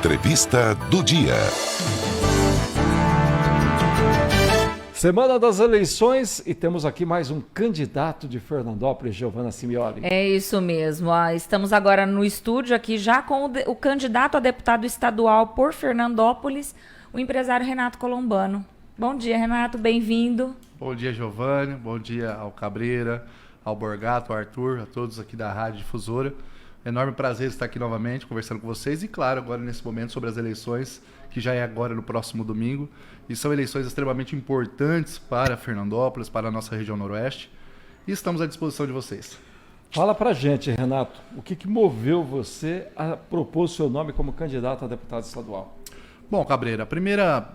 Entrevista do dia. Semana das eleições e temos aqui mais um candidato de Fernandópolis, Giovana Simioli. É isso mesmo. Estamos agora no estúdio aqui já com o candidato a deputado estadual por Fernandópolis, o empresário Renato Colombano. Bom dia, Renato, bem-vindo. Bom dia, Giovana. Bom dia ao Cabreira, ao Borgato, ao Arthur, a todos aqui da Rádio Difusora. Enorme prazer estar aqui novamente conversando com vocês e, claro, agora nesse momento sobre as eleições, que já é agora no próximo domingo. E são eleições extremamente importantes para Fernandópolis, para a nossa região noroeste. E estamos à disposição de vocês. Fala pra gente, Renato, o que moveu você a propor o seu nome como candidato a deputado estadual? Bom, Cabreira, a primeira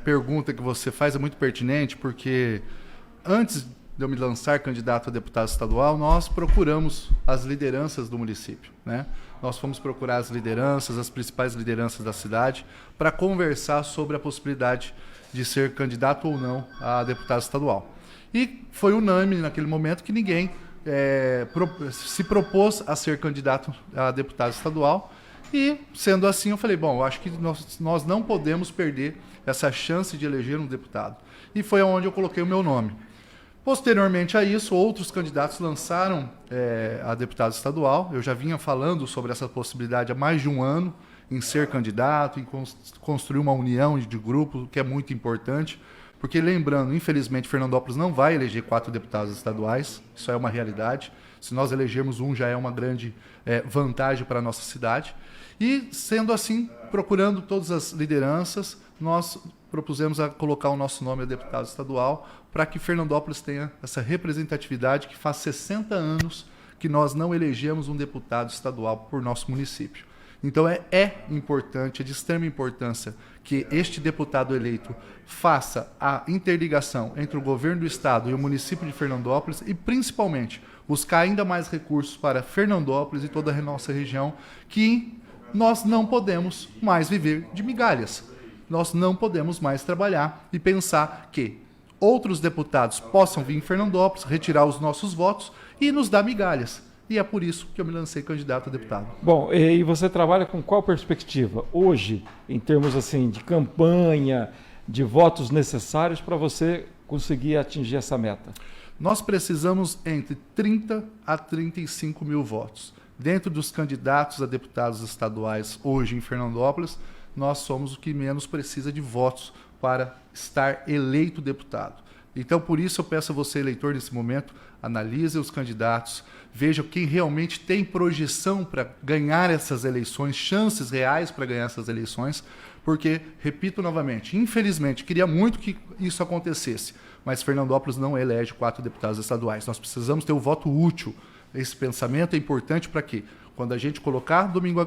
pergunta que você faz é muito pertinente, porque antes de eu me lançar candidato a deputado estadual, nós procuramos as lideranças do município, né? Nós fomos procurar as lideranças, as principais lideranças da cidade, para conversar sobre a possibilidade de ser candidato ou não a deputado estadual. E foi unânime naquele momento que ninguém se propôs a ser candidato a deputado estadual. E, sendo assim, eu falei, bom, eu acho que nós não podemos perder essa chance de eleger um deputado. E foi onde eu coloquei o meu nome. Posteriormente a isso, outros candidatos lançaram a deputado estadual. Eu já vinha falando sobre essa possibilidade há mais de um ano, em ser candidato, em construir uma união de grupo, que é muito importante. Porque, lembrando, infelizmente, Fernandópolis não vai eleger 4 deputados estaduais. Isso é uma realidade. Se nós elegermos um, já é uma grande vantagem para a nossa cidade. E, sendo assim, procurando todas as lideranças, nós propusemos a colocar o nosso nome a deputado estadual para que Fernandópolis tenha essa representatividade que faz 60 anos que nós não elegemos um deputado estadual por nosso município. Então é importante, é de extrema importância que este deputado eleito faça a interligação entre o governo do estado e o município de Fernandópolis e, principalmente, buscar ainda mais recursos para Fernandópolis e toda a nossa região, que nós não podemos mais viver de migalhas. Nós não podemos mais trabalhar e pensar que outros deputados possam vir em Fernandópolis, retirar os nossos votos e nos dar migalhas. E é por isso que eu me lancei candidato a deputado. Bom, e você trabalha com qual perspectiva hoje, em termos assim de campanha, de votos necessários para você conseguir atingir essa meta? Nós precisamos entre 30 a 35 mil votos. Dentro dos candidatos a deputados estaduais hoje em Fernandópolis, nós somos o que menos precisa de votos para estar eleito deputado. Então, por isso, eu peço a você, eleitor, nesse momento, analise os candidatos, veja quem realmente tem projeção para ganhar essas eleições, chances reais para ganhar essas eleições, porque, repito novamente, infelizmente, queria muito que isso acontecesse, mas Fernandópolis não elege 4 deputados estaduais. Nós precisamos ter o voto útil. Esse pensamento é importante para quê? Quando a gente colocar domingo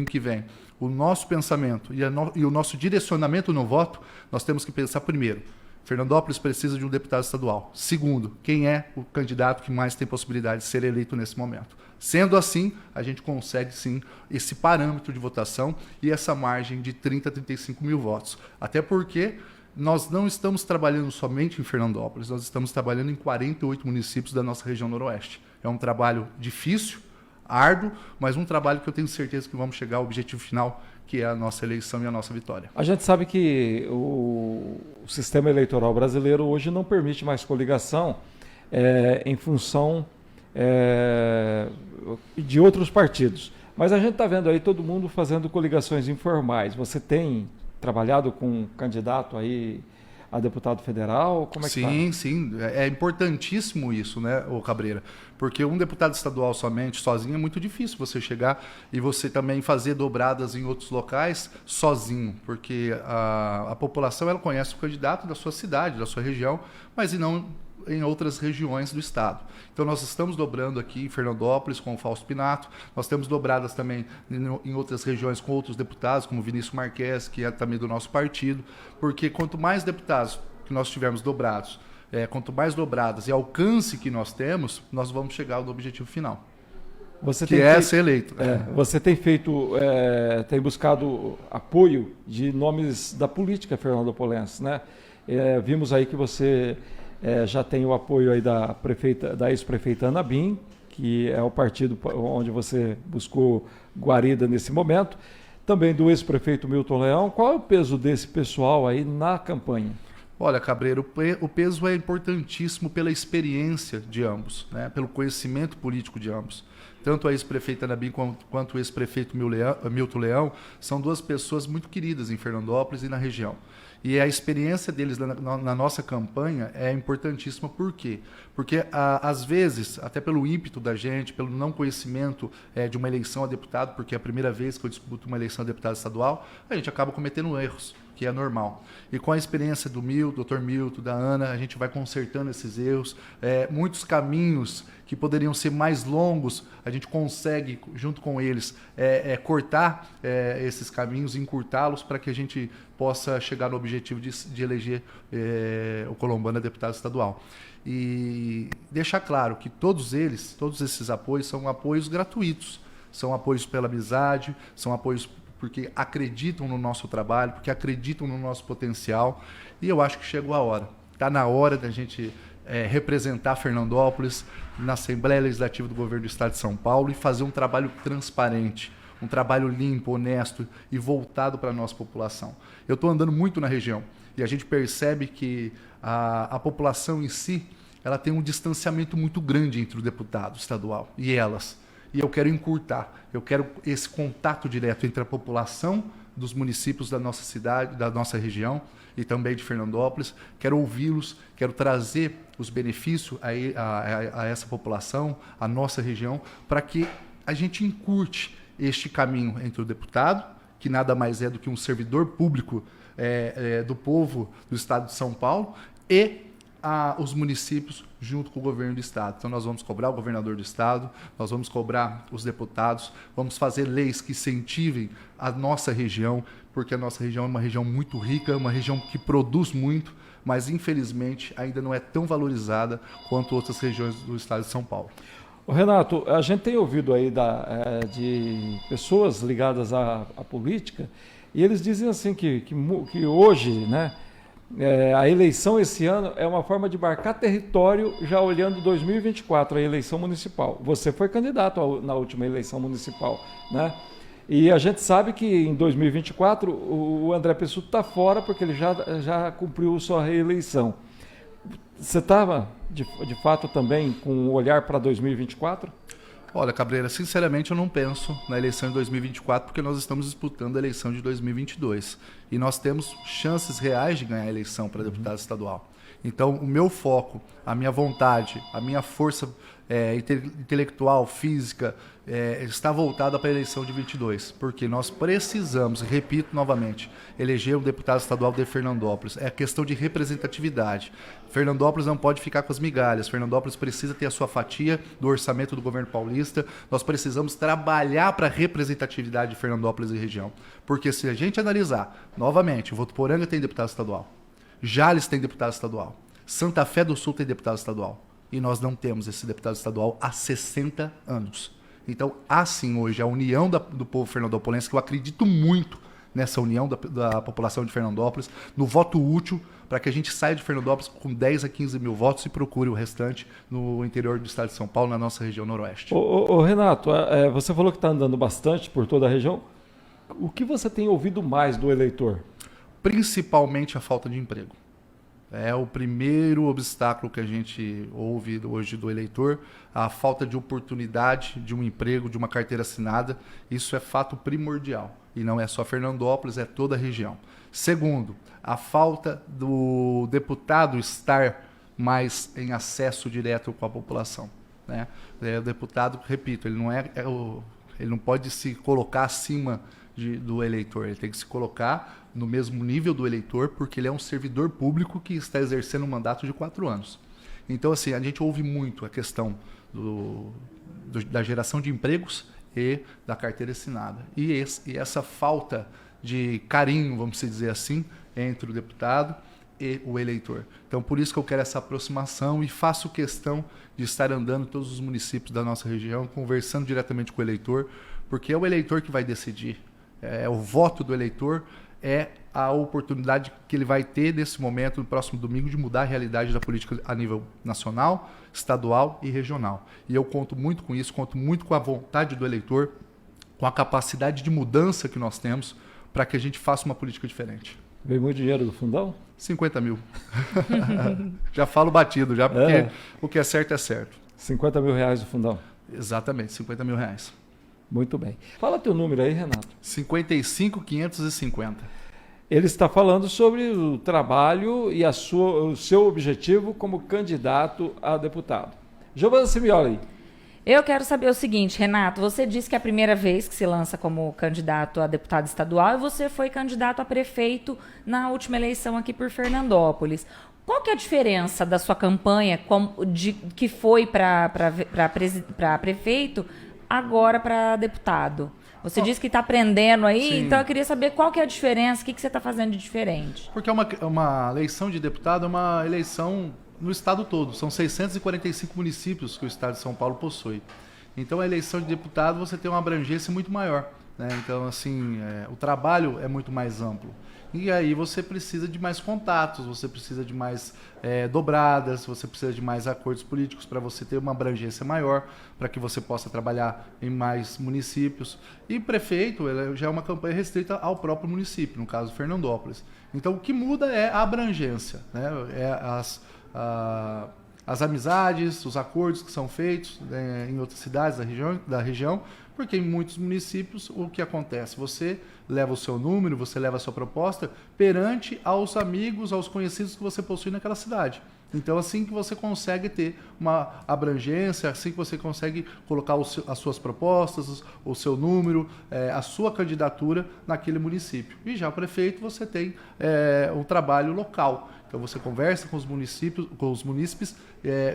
que vem o nosso pensamento e o nosso direcionamento no voto, nós temos que pensar primeiro, Fernandópolis precisa de um deputado estadual. Segundo, quem é o candidato que mais tem possibilidade de ser eleito nesse momento? Sendo assim, a gente consegue sim esse parâmetro de votação e essa margem de 30 a 35 mil votos. Até porque nós não estamos trabalhando somente em Fernandópolis, nós estamos trabalhando em 48 municípios da nossa região noroeste. É um trabalho difícil, árduo, mas um trabalho que eu tenho certeza que vamos chegar ao objetivo final, que é a nossa eleição e a nossa vitória. A gente sabe que o sistema eleitoral brasileiro hoje não permite mais coligação em função de outros partidos. Mas a gente está vendo aí todo mundo fazendo coligações informais. Você tem trabalhado com um candidato aí a deputado federal? Como é que tá? Sim. É importantíssimo isso, né, ô Cabreira? Porque um deputado estadual sozinho, é muito difícil você chegar e você também fazer dobradas em outros locais sozinho, porque a população ela conhece o candidato da sua cidade, da sua região, mas não em outras regiões do estado. Então nós estamos dobrando aqui em Fernandópolis com o Fausto Pinato, nós temos dobradas também em outras regiões com outros deputados, como Vinícius Marques, que é também do nosso partido, porque quanto mais deputados que nós tivermos dobrados, quanto mais dobradas e alcance que nós temos, nós vamos chegar no objetivo final. Ser eleito. Você tem tem buscado apoio de nomes da política fernandopolense, né? Vimos aí que você já tem o apoio aí da ex-prefeita Ana Bim, que é o partido onde você buscou guarida nesse momento. também do ex-prefeito Milton Leão. Qual é o peso desse pessoal aí na campanha? Olha, Cabreiro, o peso é importantíssimo pela experiência de ambos, né? Pelo conhecimento político de ambos. Tanto a ex-prefeita Anabim quanto o ex-prefeito Milton Leão são duas pessoas muito queridas em Fernandópolis e na região. E a experiência deles na nossa campanha é importantíssima. Por quê? Porque, às vezes, até pelo ímpeto da gente, pelo não conhecimento de uma eleição a deputado, porque é a primeira vez que eu disputo uma eleição a deputado estadual, a gente acaba cometendo erros, que é normal. E com a experiência do Dr. Milton, da Ana, a gente vai consertando esses erros. Muitos caminhos que poderiam ser mais longos, a gente consegue, junto com eles, cortar esses caminhos, encurtá-los, para que a gente possa chegar no objetivo de eleger o Colombano a deputado estadual. E deixar claro que todos esses apoios são apoios gratuitos, são apoios pela amizade, são apoios porque acreditam no nosso trabalho, porque acreditam no nosso potencial, e eu acho que chegou a hora. Está na hora da gente representar Fernandópolis na Assembleia Legislativa do Governo do Estado de São Paulo e fazer um trabalho transparente, um trabalho limpo, honesto e voltado para a nossa população. Eu estou andando muito na região e a gente percebe que a população em si, ela tem um distanciamento muito grande entre o deputado estadual e elas. E eu quero encurtar, eu quero esse contato direto entre a população dos municípios da nossa cidade, da nossa região e também de Fernandópolis. Quero ouvi-los, quero trazer os benefícios a essa população, a nossa região, para que a gente encurte este caminho entre o deputado, que nada mais é do que um servidor público do povo do Estado de São Paulo, e os municípios junto com o governo do Estado. Então nós vamos cobrar o governador do Estado, nós vamos cobrar os deputados, vamos fazer leis que incentivem a nossa região, porque a nossa região é uma região muito rica, uma região que produz muito, mas infelizmente ainda não é tão valorizada quanto outras regiões do Estado de São Paulo. Renato, a gente tem ouvido aí de pessoas ligadas à política, e eles dizem assim que hoje, né, a eleição esse ano é uma forma de marcar território já olhando 2024, a eleição municipal. Você foi candidato na última eleição municipal, né? E a gente sabe que em 2024 o André Pessuto está fora porque ele já cumpriu sua reeleição. Você estava, de fato, também com um olhar para 2024? Olha, Cabreira, sinceramente eu não penso na eleição de 2024 porque nós estamos disputando a eleição de 2022 e nós temos chances reais de ganhar a eleição para deputado estadual. Então, o meu foco, a minha vontade, a minha força intelectual, física, está voltada para a eleição de 22, porque nós precisamos, repito novamente, eleger um deputado estadual de Fernandópolis. É questão de representatividade. Fernandópolis não pode ficar com as migalhas. Fernandópolis precisa ter a sua fatia do orçamento do governo paulista. Nós precisamos trabalhar para a representatividade de Fernandópolis e região. Porque se a gente analisar, novamente, Votuporanga tem deputado estadual, Jales tem deputado estadual, Santa Fé do Sul tem deputado estadual. E nós não temos esse deputado estadual há 60 anos. Então, há sim hoje a união do povo fernandopolense, que eu acredito muito nessa união da população de Fernandópolis, no voto útil, para que a gente saia de Fernandópolis com 10 a 15 mil votos e procure o restante no interior do estado de São Paulo, na nossa região noroeste. Renato, você falou que está andando bastante por toda a região. O que você tem ouvido mais do eleitor? Principalmente a falta de emprego. É o primeiro obstáculo que a gente ouve hoje do eleitor, a falta de oportunidade de um emprego, de uma carteira assinada. Isso é fato primordial. E não é só Fernandópolis, é toda a região. Segundo, a falta do deputado estar mais em acesso direto com a população, né? O deputado, repito, ele não pode se colocar acima do eleitor, ele tem que se colocar no mesmo nível do eleitor, porque ele é um servidor público que está exercendo um mandato de 4 anos. Então, assim, a gente ouve muito a questão da geração de empregos e da carteira assinada. E essa falta de carinho, vamos dizer assim, entre o deputado e o eleitor. Então, por isso que eu quero essa aproximação e faço questão de estar andando em todos os municípios da nossa região, conversando diretamente com o eleitor, porque é o eleitor que vai decidir. O voto do eleitor é a oportunidade que ele vai ter nesse momento, no próximo domingo, de mudar a realidade da política a nível nacional, estadual e regional. E eu conto muito com isso, conto muito com a vontade do eleitor com a capacidade de mudança que nós temos para que a gente faça uma política diferente. Veio muito dinheiro do fundão? 50 mil. Já falo batido, já, porque o que é certo é certo. 50 mil reais do fundão? Exatamente, 50 mil reais. Muito bem. Fala teu número aí, Renato. 55.550. Ele está falando sobre o trabalho e o seu objetivo como candidato a deputado. Giovana Simioli. Eu quero saber o seguinte, Renato, você disse que é a primeira vez que se lança como candidato a deputado estadual e você foi candidato a prefeito na última eleição aqui por Fernandópolis. Qual que é a diferença da sua campanha que foi para prefeito agora para deputado? Você disse que está aprendendo aí, Sim. Então eu queria saber qual que é a diferença, o que você está fazendo de diferente. Porque uma eleição de deputado é uma eleição no estado todo. São 645 municípios que o estado de São Paulo possui. Então, a eleição de deputado você tem uma abrangência muito maior, né? Então, assim, o trabalho é muito mais amplo. E aí você precisa de mais contatos, você precisa de mais dobradas, você precisa de mais acordos políticos para você ter uma abrangência maior, para que você possa trabalhar em mais municípios. E prefeito já é uma campanha restrita ao próprio município, no caso Fernandópolis. Então, o que muda é a abrangência, né? As amizades, os acordos que são feitos em outras cidades da região, porque em muitos municípios o que acontece? Você leva o seu número, você leva a sua proposta perante aos amigos, aos conhecidos que você possui naquela cidade. Então, assim que você consegue ter uma abrangência, assim que você consegue colocar as suas propostas, o seu número, a sua candidatura naquele município. E já o prefeito, você tem um trabalho local. Então, você conversa com os munícipes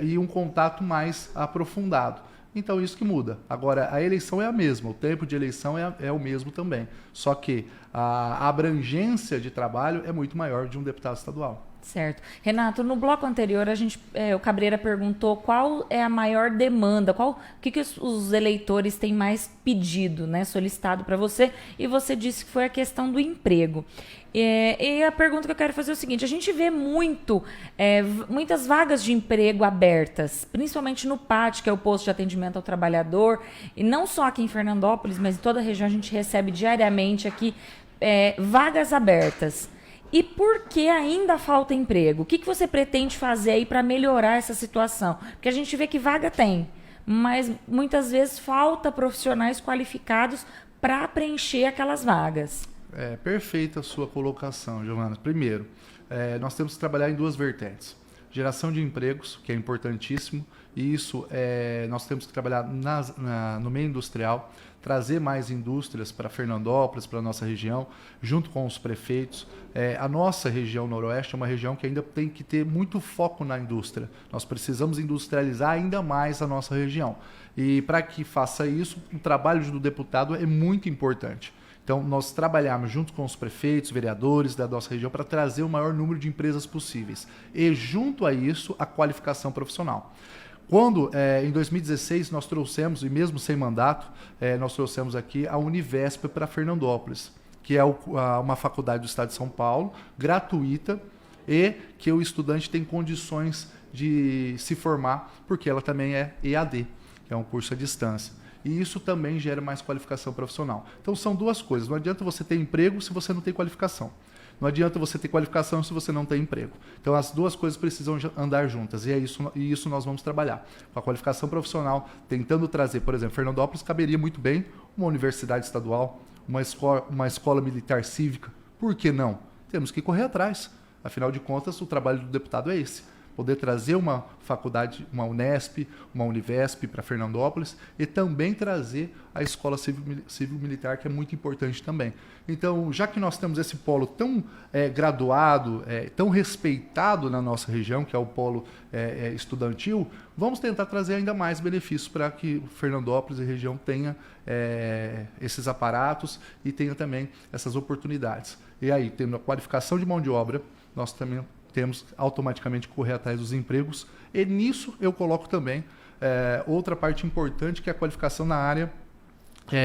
e um contato mais aprofundado. Então, isso que muda. Agora, a eleição é a mesma, o tempo de eleição é o mesmo também. Só que a abrangência de trabalho é muito maior de um deputado estadual. Certo. Renato, no bloco anterior, o Cabreira perguntou qual é a maior demanda, o que os eleitores têm mais pedido, né, solicitado para você, e você disse que foi a questão do emprego. E a pergunta que eu quero fazer é o seguinte, a gente vê muitas vagas de emprego abertas, principalmente no PAT, que é o Posto de Atendimento ao Trabalhador, e não só aqui em Fernandópolis, mas em toda a região a gente recebe diariamente aqui vagas abertas. E por que ainda falta emprego? O que você pretende fazer aí para melhorar essa situação? Porque a gente vê que vaga tem, mas muitas vezes falta profissionais qualificados para preencher aquelas vagas. Perfeita a sua colocação, Giovana. Primeiro, nós temos que trabalhar em duas vertentes. Geração de empregos, que é importantíssimo, e isso nós temos que trabalhar no meio industrial, trazer mais indústrias para Fernandópolis, para a nossa região, junto com os prefeitos. A nossa região noroeste é uma região que ainda tem que ter muito foco na indústria. Nós precisamos industrializar ainda mais a nossa região. E para que faça isso, o trabalho do deputado é muito importante. Então, nós trabalhamos junto com os prefeitos, vereadores da nossa região para trazer o maior número de empresas possíveis. E, junto a isso, a qualificação profissional. Quando, em 2016, nós trouxemos, e mesmo sem mandato, nós trouxemos aqui a Univesp para Fernandópolis, que é uma faculdade do estado de São Paulo, gratuita, e que o estudante tem condições de se formar, porque ela também é EAD, que é um curso à distância. E isso também gera mais qualificação profissional. Então, são duas coisas. Não adianta você ter emprego se você não tem qualificação. Não adianta você ter qualificação se você não tem emprego. Então, as duas coisas precisam andar juntas. E isso nós vamos trabalhar. Com a qualificação profissional, tentando trazer, por exemplo, Fernandópolis caberia muito bem uma universidade estadual, uma escola militar cívica. Por que não? Temos que correr atrás. Afinal de contas, o trabalho do deputado é esse. Poder trazer uma faculdade, uma Univesp para Fernandópolis e também trazer a escola civil-militar, que é muito importante também. Então, já que nós temos esse polo tão graduado, tão respeitado na nossa região, que é o polo estudantil, vamos tentar trazer ainda mais benefícios para que Fernandópolis e região tenha esses aparatos e tenha também essas oportunidades. E aí, tendo a qualificação de mão de obra, nós também temos automaticamente que correr atrás dos empregos. E nisso eu coloco também outra parte importante, que é a qualificação na área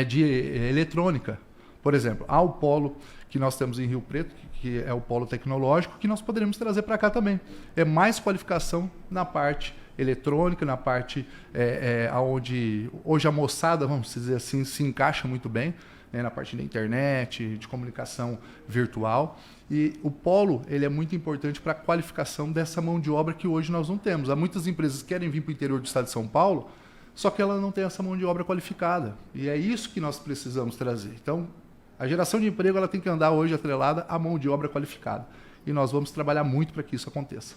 de eletrônica. Por exemplo, há o polo que nós temos em Rio Preto, que é o polo tecnológico, que nós poderíamos trazer para cá também. É mais qualificação na parte eletrônica, na parte onde hoje a moçada, vamos dizer assim, se encaixa muito bem, né, na parte da internet, de comunicação virtual. E o polo ele é muito importante para a qualificação dessa mão de obra que hoje nós não temos. Há muitas empresas que querem vir para o interior do estado de São Paulo, só que ela não tem essa mão de obra qualificada. E é isso que nós precisamos trazer. Então, a geração de emprego ela tem que andar hoje atrelada à mão de obra qualificada. E nós vamos trabalhar muito para que isso aconteça.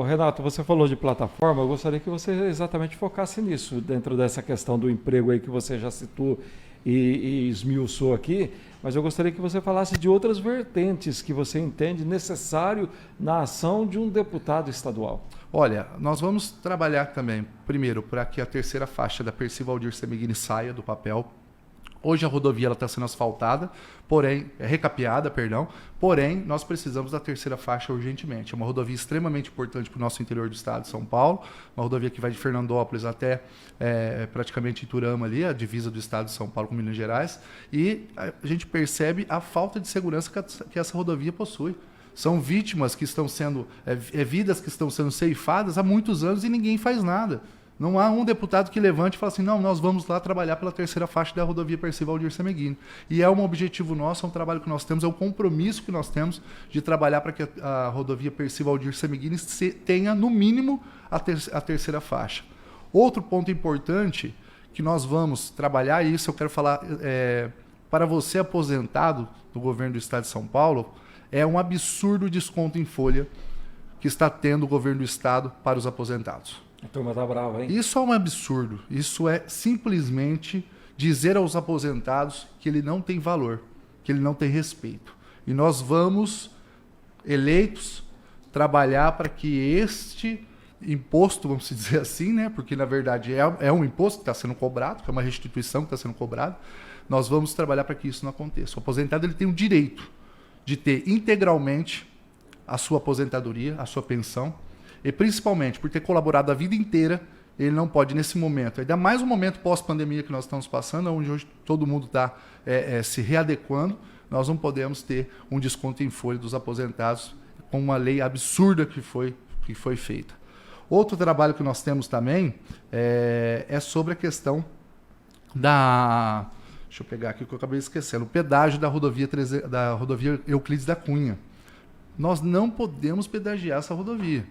Renato, você falou de plataforma, eu gostaria que você exatamente focasse nisso, dentro dessa questão do emprego aí que você já citou e esmiuçou aqui, mas eu gostaria que você falasse de outras vertentes que você entende necessário na ação de um deputado estadual. Olha, nós vamos trabalhar também, primeiro, para que a terceira faixa da Percival Aldir Semeghini saia do papel. Hoje a rodovia está sendo asfaltada, recapeada, porém nós precisamos da terceira faixa urgentemente. É uma rodovia extremamente importante para o nosso interior do estado de São Paulo, uma rodovia que vai de Fernandópolis até praticamente Iturama, ali, a divisa do estado de São Paulo com Minas Gerais, e a gente percebe a falta de segurança que essa rodovia possui. São vítimas que estão sendo, vidas que estão sendo ceifadas há muitos anos e ninguém faz nada. Não há um deputado que levante e fale assim, não, nós vamos lá trabalhar pela terceira faixa da rodovia Percival Aldir Semeghini. E é um objetivo nosso, é um trabalho que nós temos, é um compromisso que nós temos de trabalhar para que a rodovia Percival Aldir Semeghini tenha, no mínimo, a terceira faixa. Outro ponto importante que nós vamos trabalhar, e isso eu quero falar para você aposentado do governo do estado de São Paulo, é um absurdo desconto em folha que está tendo o governo do estado para os aposentados. A turma tá brava, hein? Isso é um absurdo. Isso é simplesmente dizer aos aposentados que ele não tem valor, que ele não tem respeito. E nós vamos, eleitos, trabalhar para que este imposto, vamos dizer assim, né? Porque na verdade é um imposto que está sendo cobrado, que é uma restituição que está sendo cobrada, nós vamos trabalhar para que isso não aconteça. O aposentado ele tem o direito de ter integralmente a sua aposentadoria, a sua pensão, e principalmente por ter colaborado a vida inteira, ele não pode nesse momento, ainda mais um momento pós-pandemia que nós estamos passando, onde hoje todo mundo está se readequando, nós não podemos ter um desconto em folha dos aposentados com uma lei absurda que foi feita. Outro trabalho que nós temos também é sobre a questão da... Deixa eu pegar aqui que eu acabei esquecendo. O pedágio da rodovia Euclides da Cunha. Nós não podemos pedagiar essa rodovia.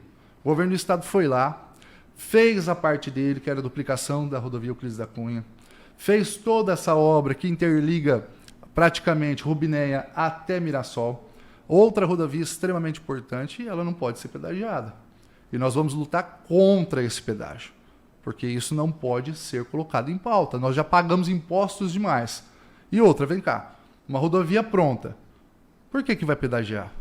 O governo do estado foi lá, fez a parte dele, que era a duplicação da rodovia Euclides da Cunha, fez toda essa obra que interliga praticamente Rubinéia até Mirassol. Outra rodovia extremamente importante e ela não pode ser pedagiada. E nós vamos lutar contra esse pedágio, porque isso não pode ser colocado em pauta. Nós já pagamos impostos demais. E outra, vem cá, uma rodovia pronta, por que vai pedagiar?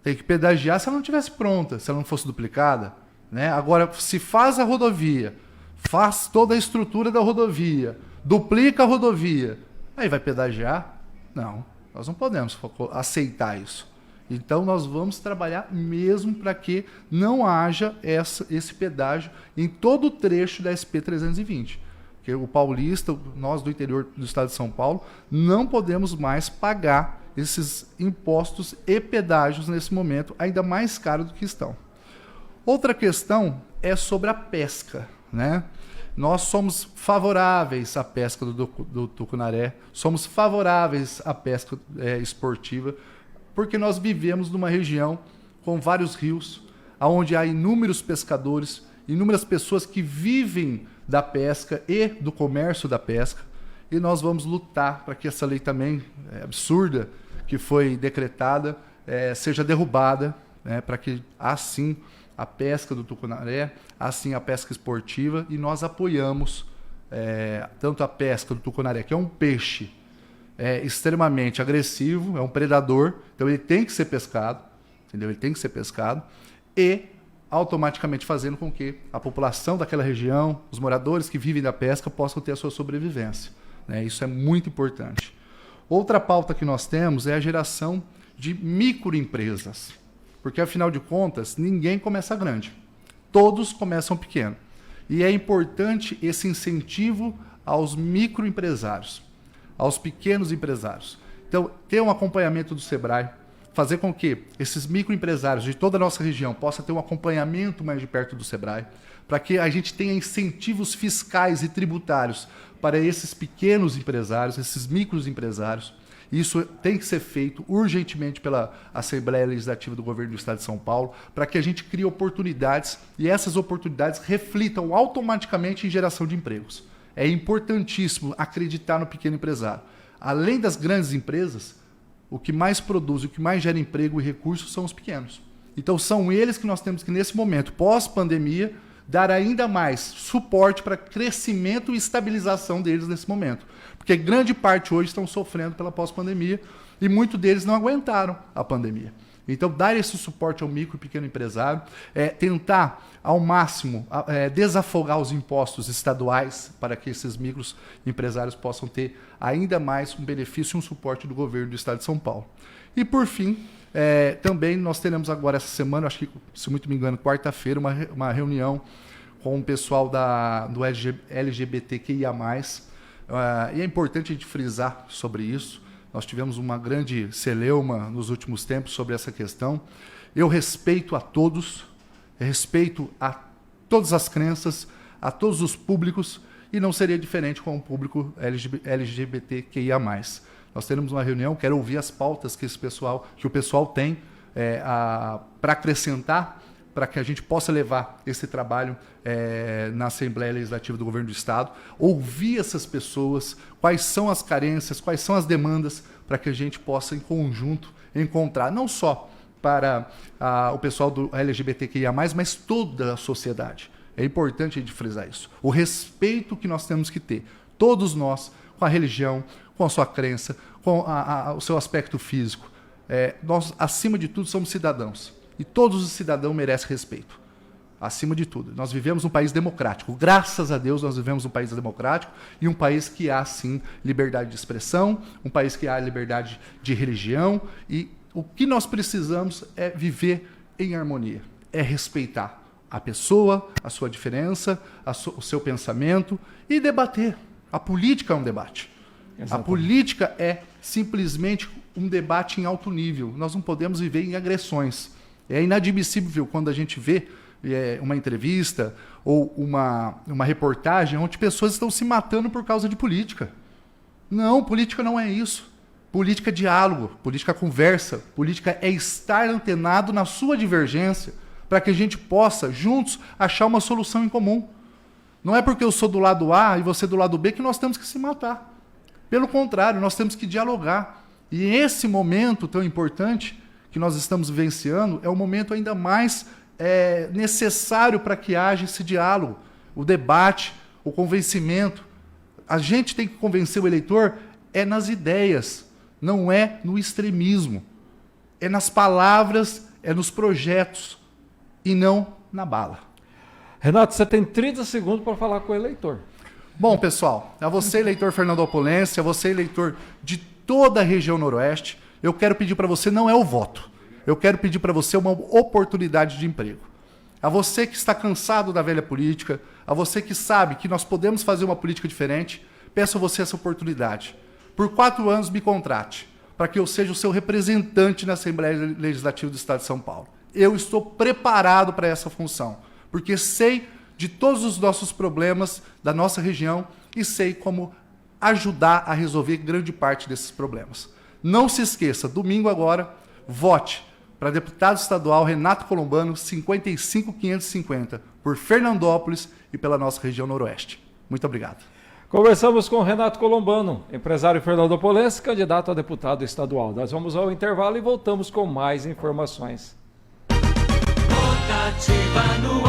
Tem que pedagiar se ela não estivesse pronta, se ela não fosse duplicada, né? Agora, se faz a rodovia, faz toda a estrutura da rodovia, duplica a rodovia, aí vai pedagiar? Não, nós não podemos aceitar isso. Então, nós vamos trabalhar mesmo para que não haja esse pedágio em todo o trecho da SP-320. Porque o paulista, nós do interior do estado de São Paulo, não podemos mais pagar esses impostos e pedágios nesse momento, ainda mais caros do que estão. Outra questão é sobre a pesca, né? Nós somos favoráveis à pesca do tucunaré, somos favoráveis à pesca esportiva, porque nós vivemos numa região com vários rios, onde há inúmeros pescadores, inúmeras pessoas que vivem da pesca e do comércio da pesca, e nós vamos lutar para que essa lei também absurda que foi decretada seja derrubada, né, para que assim a pesca do tucunaré, assim a pesca esportiva, e nós apoiamos tanto a pesca do tucunaré, que é um peixe extremamente agressivo, é um predador, então ele tem que ser pescado, entendeu? Ele tem que ser pescado, e automaticamente fazendo com que a população daquela região, os moradores que vivem da pesca, possam ter a sua sobrevivência, né? Isso é muito importante. Outra pauta que nós temos é a geração de microempresas, porque afinal de contas ninguém começa grande, todos começam pequeno, e é importante esse incentivo aos microempresários, aos pequenos empresários. Então, ter um acompanhamento do Sebrae, fazer com que esses microempresários de toda a nossa região possam ter um acompanhamento mais de perto do Sebrae, para que a gente tenha incentivos fiscais e tributários para esses pequenos empresários, esses microempresários. Isso tem que ser feito urgentemente pela Assembleia Legislativa do Governo do Estado de São Paulo, para que a gente crie oportunidades e essas oportunidades reflitam automaticamente em geração de empregos. É importantíssimo acreditar no pequeno empresário. Além das grandes empresas, o que mais produz, o que mais gera emprego e recursos são os pequenos. Então são eles que nós temos que, nesse momento, pós-pandemia, dar ainda mais suporte para crescimento e estabilização deles nesse momento. Porque grande parte hoje estão sofrendo pela pós-pandemia e muitos deles não aguentaram a pandemia. Então, dar esse suporte ao micro e pequeno empresário, tentar, ao máximo, desafogar os impostos estaduais para que esses micros empresários possam ter ainda mais um benefício e um suporte do governo do Estado de São Paulo. E, por fim, também nós teremos agora essa semana, acho que, se muito me engano, quarta-feira, uma reunião com o pessoal do LGBTQIA+. E é importante a gente frisar sobre isso. Nós tivemos uma grande celeuma nos últimos tempos sobre essa questão. Eu respeito a todos, respeito a todas as crenças, a todos os públicos, e não seria diferente com o público LGBTQIA+. Nós teremos uma reunião, quero ouvir as pautas que o pessoal tem para acrescentar, para que a gente possa levar esse trabalho na Assembleia Legislativa do Governo do Estado, ouvir essas pessoas, quais são as carências, quais são as demandas, para que a gente possa, em conjunto, encontrar, não só para o pessoal do LGBTQIA+, mas toda a sociedade. É importante a gente frisar isso. O respeito que nós temos que ter, todos nós, com a religião, com a sua crença, com o seu aspecto físico. Nós, acima de tudo, somos cidadãos. E todos os cidadãos merecem respeito, acima de tudo. Nós vivemos um país democrático. Graças a Deus, nós vivemos um país democrático e um país que há, sim, liberdade de expressão, um país que há liberdade de religião. E o que nós precisamos é viver em harmonia, é respeitar a pessoa, a sua diferença, o seu pensamento e debater. A política é um debate. Exatamente. A política é simplesmente um debate em alto nível. Nós não podemos viver em agressões. É inadmissível quando a gente vê uma entrevista ou uma reportagem onde pessoas estão se matando por causa de política. Não, política não é isso. Política é diálogo, política é conversa, política é estar antenado na sua divergência para que a gente possa, juntos, achar uma solução em comum. Não é porque eu sou do lado A e você do lado B que nós temos que se matar. Pelo contrário, nós temos que dialogar. E esse momento tão importante que nós estamos vivenciando é um momento ainda mais necessário para que haja esse diálogo, o debate, o convencimento. A gente tem que convencer o eleitor nas ideias, não é no extremismo. É nas palavras, é nos projetos e não na bala. Renato, você tem 30 segundos para falar com o eleitor. Bom, pessoal, a você, eleitor fernandopolense, a você, eleitor de toda a região noroeste, eu quero pedir para você, não é o voto, eu quero pedir para você uma oportunidade de emprego. A você que está cansado da velha política, a você que sabe que nós podemos fazer uma política diferente, peço a você essa oportunidade. Por 4 anos me contrate, para que eu seja o seu representante na Assembleia Legislativa do Estado de São Paulo. Eu estou preparado para essa função, porque sei de todos os nossos problemas da nossa região e sei como ajudar a resolver grande parte desses problemas. Não se esqueça, domingo agora, vote para deputado estadual Renato Colombano 55550 por Fernandópolis e pela nossa região noroeste. Muito obrigado. Conversamos com Renato Colombano, empresário fernandopolense, candidato a deputado estadual. Nós vamos ao intervalo e voltamos com mais informações. Rotativa no